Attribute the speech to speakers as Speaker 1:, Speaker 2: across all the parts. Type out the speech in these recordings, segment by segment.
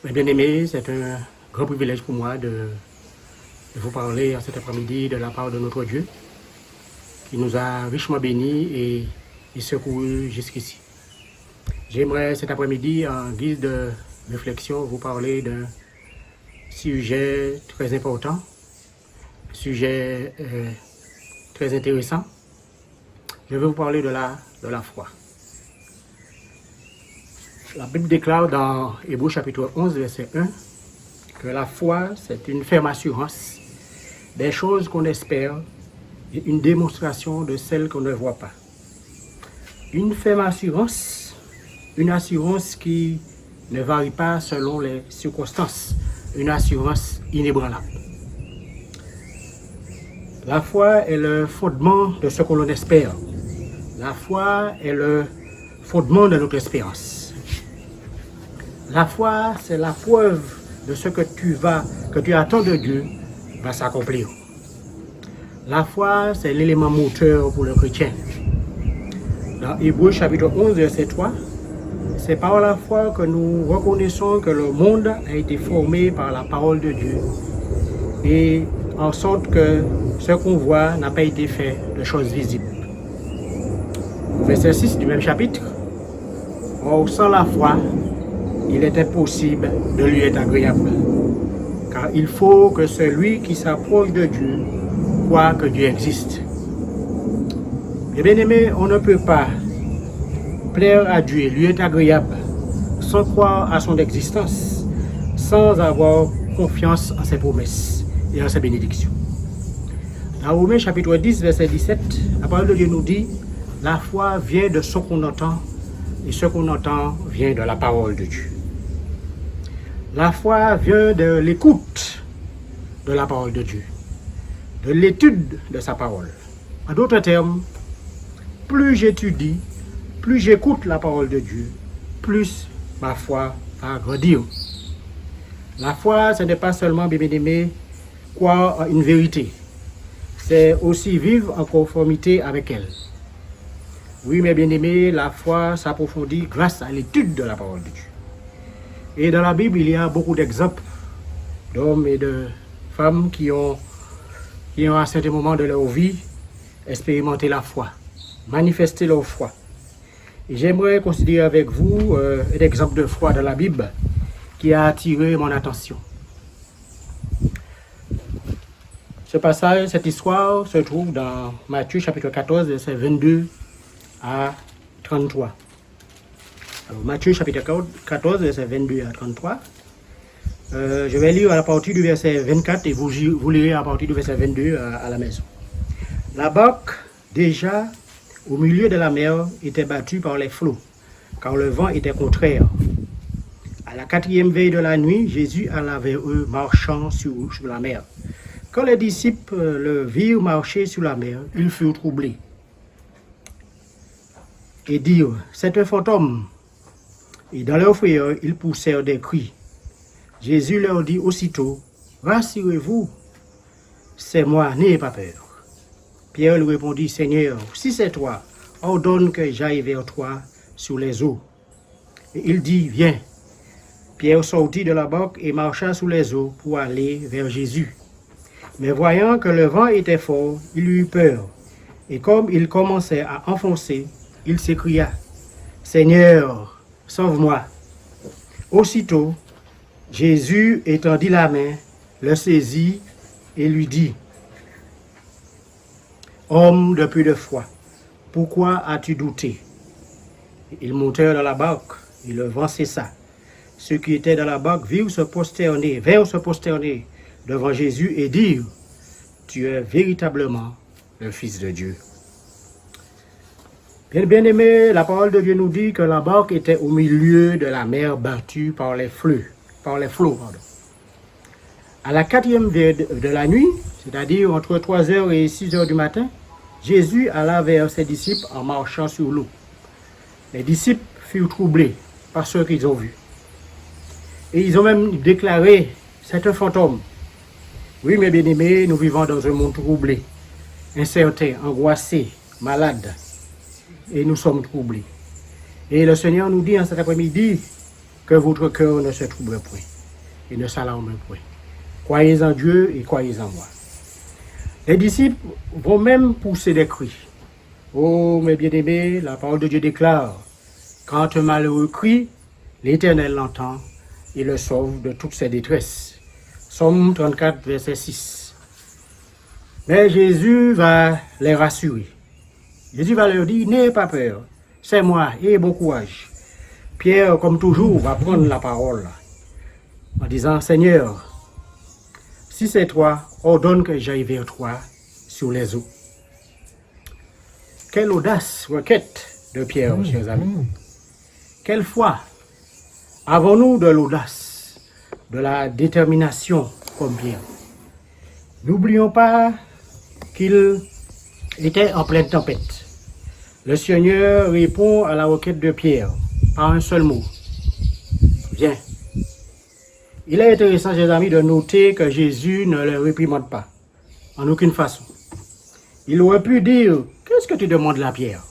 Speaker 1: Mes bien-aimés, c'est un grand privilège pour moi de vous parler à cet après-midi de la part de notre Dieu qui nous a richement bénis et secourus jusqu'ici. J'aimerais cet après-midi, en guise de réflexion, vous parler d'un sujet très important, sujet très intéressant. Je vais vous parler de la foi. La Bible déclare dans Hébreux chapitre 11, verset 1, que la foi, c'est une ferme assurance des choses qu'on espère et une démonstration de celles qu'on ne voit pas. Une ferme assurance, une assurance qui ne varie pas selon les circonstances, une assurance inébranlable. La foi est le fondement de ce que l'on espère. La foi est le fondement de notre espérance. La foi, c'est la preuve de ce que tu attends de Dieu va s'accomplir. La foi, c'est l'élément moteur pour le chrétien. Dans Hébreux chapitre 11, verset 3, c'est par la foi que nous reconnaissons que le monde a été formé par la parole de Dieu et en sorte que ce qu'on voit n'a pas été fait de choses visibles. Verset 6 du même chapitre, or sans la foi, il est impossible de lui être agréable. Car il faut que celui qui s'approche de Dieu croit que Dieu existe. Et bien aimé, on ne peut pas plaire à Dieu, lui être agréable, sans croire à son existence, sans avoir confiance en ses promesses et en ses bénédictions. Dans Romains chapitre 10, verset 17, la parole de Dieu nous dit, la foi vient de ce qu'on entend, et ce qu'on entend vient de la parole de Dieu. La foi vient de l'écoute de la parole de Dieu, de l'étude de sa parole. En d'autres termes, plus j'étudie, plus j'écoute la parole de Dieu, plus ma foi va grandir. La foi, ce n'est pas seulement, bien aimé, croire à une vérité, c'est aussi vivre en conformité avec elle. Oui, mes bien-aimés, la foi s'approfondit grâce à l'étude de la parole de Dieu. Et dans la Bible, il y a beaucoup d'exemples d'hommes et de femmes qui ont à certains moments de leur vie expérimenté la foi, manifesté leur foi. Et j'aimerais considérer avec vous un exemple de foi dans la Bible qui a attiré mon attention. Ce passage, cette histoire se trouve dans Matthieu chapitre 14, versets 22 à 33. Alors, Matthieu chapitre 14, verset 22 à 33. Je vais lire à partir du verset 24 et vous lirez à partir du verset 22 à la maison. La barque, déjà au milieu de la mer, était battue par les flots, car le vent était contraire. À la 4e veille de la nuit, Jésus alla vers eux marchant sur la mer. Quand les disciples le virent marcher sur la mer, ils furent troublés et dirent, c'est un fantôme. Et dans leur frayeur, ils poussèrent des cris. Jésus leur dit aussitôt, rassurez-vous, c'est moi, n'ayez pas peur. Pierre lui répondit, Seigneur, si c'est toi, ordonne que j'aille vers toi sur les eaux. Et il dit, viens. Pierre sortit de la barque et marcha sur les eaux pour aller vers Jésus. Mais voyant que le vent était fort, il eut peur. Et comme il commençait à enfoncer, il s'écria, Seigneur, sauve-moi. Aussitôt, Jésus étendit la main, le saisit et lui dit, homme de peu de foi, pourquoi as-tu douté? Ils montèrent dans la barque et le vent cessa. Ceux qui étaient dans la barque vinrent se prosterner devant Jésus et dirent, tu es véritablement le Fils de Dieu. Bien aimé, la parole de Dieu nous dit que la barque était au milieu de la mer battue par les flots. À la 4e veille de la nuit, c'est-à-dire entre 3h et 6h du matin, Jésus alla vers ses disciples en marchant sur l'eau. Les disciples furent troublés par ce qu'ils ont vu. Et ils ont même déclaré, c'est un fantôme. Oui, mes bien-aimés, nous vivons dans un monde troublé, incertain, angoissé, malade. Et nous sommes troublés. Et le Seigneur nous dit en cet après-midi que votre cœur ne se trouble point. et ne s'alarmez point. Croyez en Dieu et croyez en moi. Les disciples vont même pousser des cris. Oh, mes bien-aimés, la parole de Dieu déclare, quand un malheureux crie, l'Éternel l'entend et le sauve de toutes ses détresses. Psaume 34, verset 6. Mais Jésus va les rassurer. Jésus va leur dire, n'ayez pas peur, c'est moi, ayez bon courage. Pierre, comme toujours, va prendre la parole en disant, Seigneur, si c'est toi, ordonne que j'aille vers toi sur les eaux. Quelle audace, requête de Pierre, chers amis. Quelle foi avons-nous de l'audace, de la détermination comme Pierre. N'oublions pas qu'il était en pleine tempête. Le Seigneur répond à la requête de Pierre par un seul mot. Viens. Il est intéressant, chers amis, de noter que Jésus ne le réprimande pas, en aucune façon. Il aurait pu dire, qu'est-ce que tu demandes là, Pierre?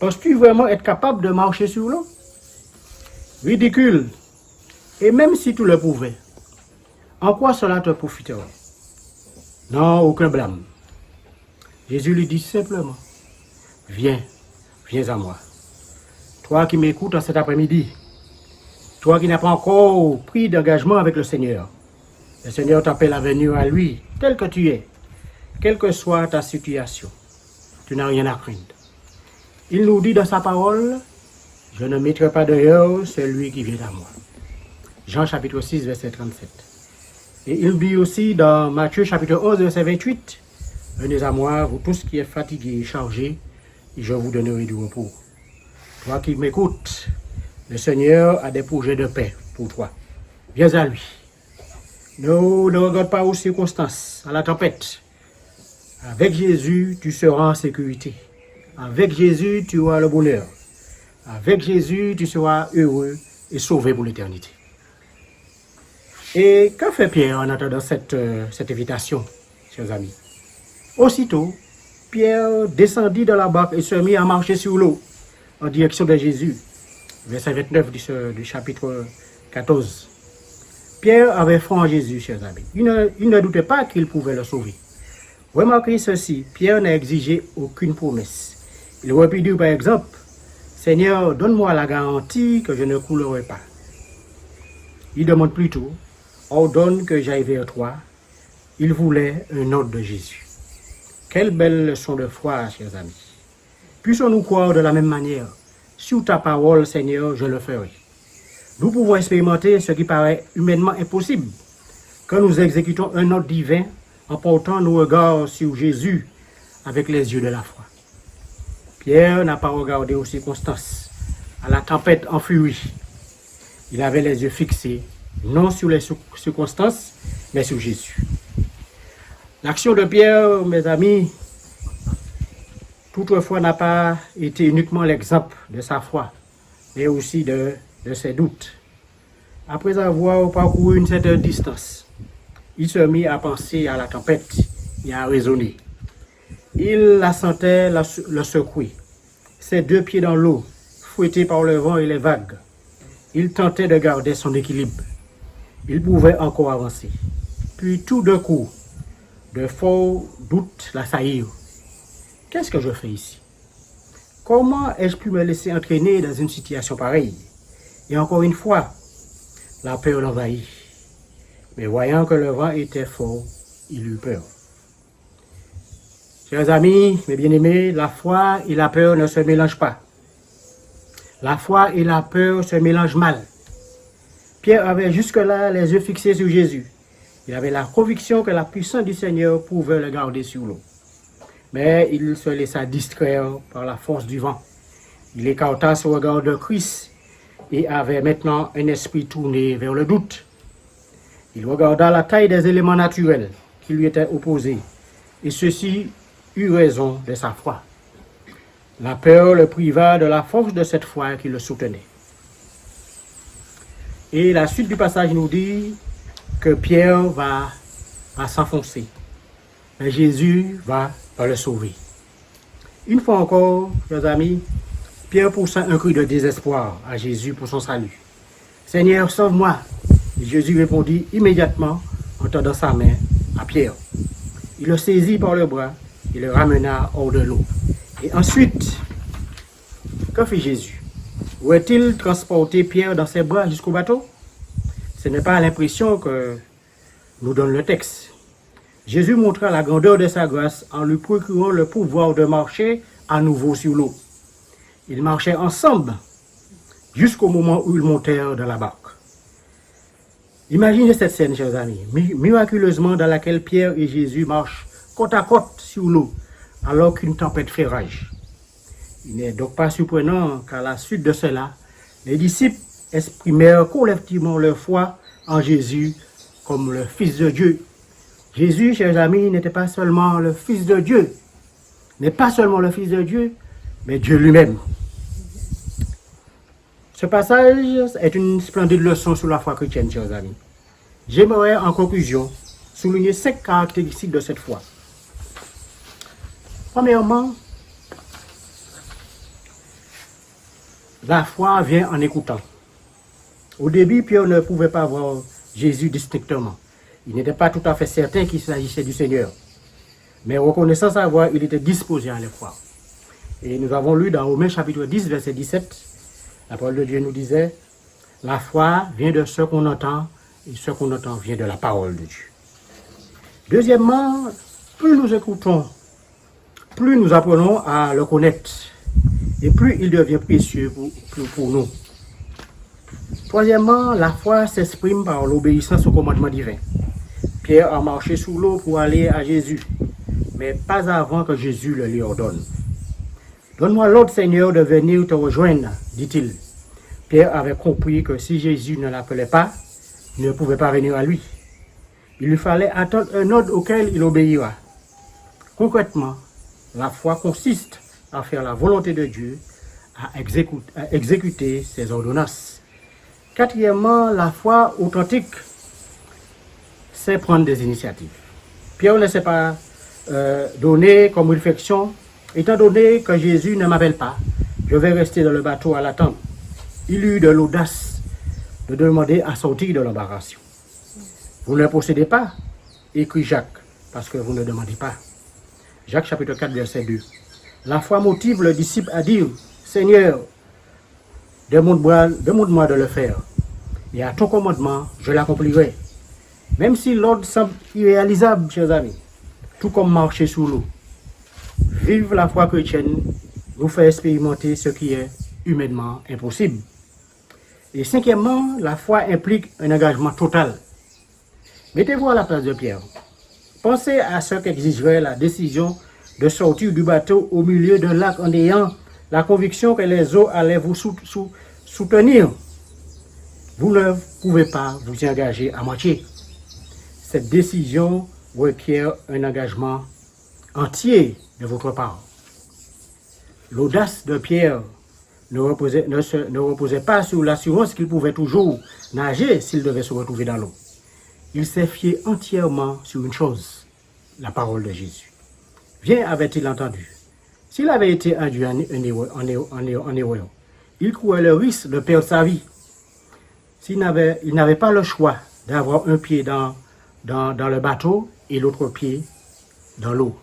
Speaker 1: Penses-tu vraiment être capable de marcher sur l'eau? Ridicule. Et même si tu le pouvais, en quoi cela te profiterait? Non, aucun blâme. Jésus lui dit simplement, viens, viens à moi. Toi qui m'écoutes en cet après-midi, toi qui n'as pas encore pris d'engagement avec le Seigneur t'appelle à venir à lui, tel que tu es, quelle que soit ta situation. Tu n'as rien à craindre. Il nous dit dans sa parole, je ne mettrai pas dehors celui qui vient à moi. Jean chapitre 6, verset 37. Et il dit aussi dans Matthieu chapitre 11, verset 28, venez à moi, vous tous qui êtes fatigués et chargés, et je vous donnerai du repos. Toi qui m'écoutes, le Seigneur a des projets de paix pour toi. Viens à lui. Ne regarde pas aux circonstances, à la tempête. Avec Jésus, tu seras en sécurité. Avec Jésus, tu auras le bonheur. Avec Jésus, tu seras heureux et sauvé pour l'éternité. Et que fait Pierre en attendant cette invitation, chers amis? Aussitôt, Pierre descendit de la barque et se mit à marcher sur l'eau en direction de Jésus. Verset 29 du chapitre 14. Pierre avait foi en Jésus, chers amis. Il ne doutait pas qu'il pouvait le sauver. Remarquez ceci, Pierre n'a exigé aucune promesse. Il aurait pu dire par exemple, Seigneur, donne-moi la garantie que je ne coulerai pas. Il demande plutôt, ordonne que j'aille vers toi. Il voulait un ordre de Jésus. Quelle belle leçon de foi, chers amis. Puissions-nous croire de la même manière. Sur ta parole, Seigneur, je le ferai. Nous pouvons expérimenter ce qui paraît humainement impossible, quand nous exécutons un ordre divin en portant nos regards sur Jésus avec les yeux de la foi. Pierre n'a pas regardé aux circonstances, à la tempête en furie. Il avait les yeux fixés, non sur les circonstances, mais sur Jésus. L'action de Pierre, mes amis, toutefois n'a pas été uniquement l'exemple de sa foi, mais aussi de ses doutes. Après avoir parcouru une certaine distance, il se mit à penser à la tempête et à raisonner. Il la sentait le secouer, ses deux pieds dans l'eau, fouettés par le vent et les vagues. Il tentait de garder son équilibre. Il pouvait encore avancer. Puis tout d'un coup, de forts doutes l'assaillirent. Qu'est-ce que je fais ici? Comment ai-je pu me laisser entraîner dans une situation pareille? Et encore une fois, la peur l'envahit. Mais voyant que le vent était fort, il eut peur. Chers amis, mes bien-aimés, la foi et la peur ne se mélangent pas. La foi et la peur se mélangent mal. Pierre avait jusque-là les yeux fixés sur Jésus. Il avait la conviction que la puissance du Seigneur pouvait le garder sur l'eau. Mais il se laissa distraire par la force du vent. Il écarta son regard de Christ et avait maintenant un esprit tourné vers le doute. Il regarda la taille des éléments naturels qui lui étaient opposés, et ceci eut raison de sa foi. La peur le priva de la force de cette foi qui le soutenait. Et la suite du passage nous dit que Pierre va s'enfoncer, mais Jésus va le sauver. Une fois encore, chers amis, Pierre poussa un cri de désespoir à Jésus pour son salut. Seigneur, sauve-moi. Et Jésus répondit immédiatement en tendant sa main à Pierre. Il le saisit par le bras et le ramena hors de l'eau. Et ensuite, que fit Jésus? Où est-il transporté Pierre dans ses bras jusqu'au bateau? Ce n'est pas l'impression que nous donne le texte. Jésus montra la grandeur de sa grâce en lui procurant le pouvoir de marcher à nouveau sur l'eau. Ils marchaient ensemble jusqu'au moment où ils montèrent dans la barque. Imaginez cette scène, chers amis, miraculeusement dans laquelle Pierre et Jésus marchent côte à côte sur l'eau, alors qu'une tempête fait rage. Il n'est donc pas surprenant qu'à la suite de cela, les disciples exprimèrent collectivement leur foi en Jésus comme le Fils de Dieu. Jésus, chers amis, n'était pas seulement le Fils de Dieu, n'est pas seulement le Fils de Dieu, mais Dieu lui-même. Ce passage est une splendide leçon sur la foi chrétienne, chers amis. J'aimerais, en conclusion, souligner 5 caractéristiques de cette foi. Premièrement, la foi vient en écoutant. Au début, Pierre ne pouvait pas voir Jésus distinctement. Il n'était pas tout à fait certain qu'il s'agissait du Seigneur. Mais reconnaissant sa voix, il était disposé à le croire. Et nous avons lu dans Romains chapitre 10, verset 17, la parole de Dieu nous disait, la foi vient de ce qu'on entend, et ce qu'on entend vient de la parole de Dieu. Deuxièmement, plus nous écoutons, plus nous apprenons à le connaître, et plus il devient précieux pour nous. Troisièmement, la foi s'exprime par l'obéissance au commandement divin. Pierre a marché sous l'eau pour aller à Jésus, mais pas avant que Jésus le lui ordonne. Donne-moi l'ordre, Seigneur, de venir te rejoindre, dit-il. Pierre avait compris que si Jésus ne l'appelait pas, il ne pouvait pas venir à lui. Il lui fallait attendre un ordre auquel il obéira. Concrètement, la foi consiste à faire la volonté de Dieu, à exécuter ses ordonnances. Quatrièmement, la foi authentique, c'est prendre des initiatives. Pierre ne s'est pas donné comme réflexion, étant donné que Jésus ne m'appelle pas, je vais rester dans le bateau à l'attendre. Il eut de l'audace de demander à sortir de l'embarcation. Vous ne possédez pas, écrit Jacques, parce que vous ne demandez pas. Jacques chapitre 4, verset 2. La foi motive le disciple à dire, Seigneur, demande-moi de le faire, et à ton commandement, je l'accomplirai. Même si l'ordre semble irréalisable, chers amis, tout comme marcher sous l'eau. Vivre la foi chrétienne nous fait expérimenter ce qui est humainement impossible. Et cinquièmement, la foi implique un engagement total. Mettez-vous à la place de Pierre. Pensez à ce qu'exigerait la décision de sortir du bateau au milieu d'un lac en ayant la conviction que les eaux allaient vous soutenir. Vous ne pouvez pas vous y engager à moitié. Cette décision requiert un engagement entier de votre part. L'audace de Pierre ne reposait pas sur l'assurance qu'il pouvait toujours nager s'il devait se retrouver dans l'eau. Il s'est fié entièrement sur une chose, la parole de Jésus. Bien avait-il entendu. S'il avait été induit en erreur, il courait le risque de perdre sa vie. Il n'avait pas le choix d'avoir un pied dans le bateau et l'autre pied dans l'eau.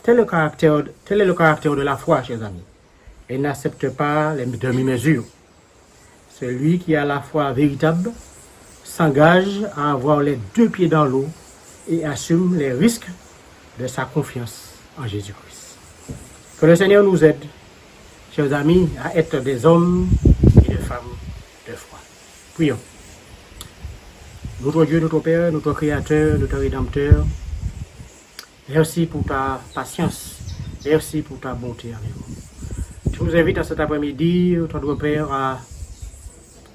Speaker 1: Tel est le caractère de la foi, chers amis. Elle n'accepte pas les demi-mesures. Celui qui a la foi véritable s'engage à avoir les 2 pieds dans l'eau et assume les risques de sa confiance en Jésus-Christ. Que le Seigneur nous aide, chers amis, à être des hommes et des femmes de foi. Prions. Notre Dieu, notre Père, notre Créateur, notre Rédempteur, merci pour ta patience, merci pour ta bonté avec nous. Je vous invite à cet après-midi, notre Père, à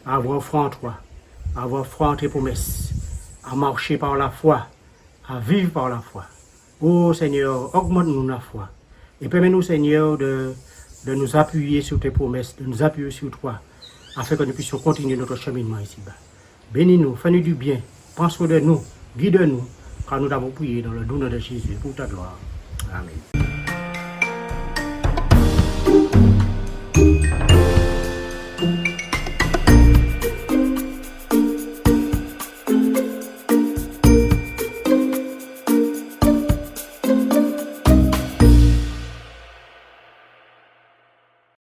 Speaker 1: avoir foi en toi, à avoir foi en tes promesses, à marcher par la foi, à vivre par la foi. Oh Seigneur, augmente-nous la foi et permets-nous, Seigneur, de nous appuyer sur tes promesses, de nous appuyer sur toi, afin que nous puissions continuer notre cheminement ici-bas. Bénis-nous, fais-nous du bien, prends soin de nous, guide-nous, car nous t'avons prié dans le nom de Jésus pour ta gloire. Amen.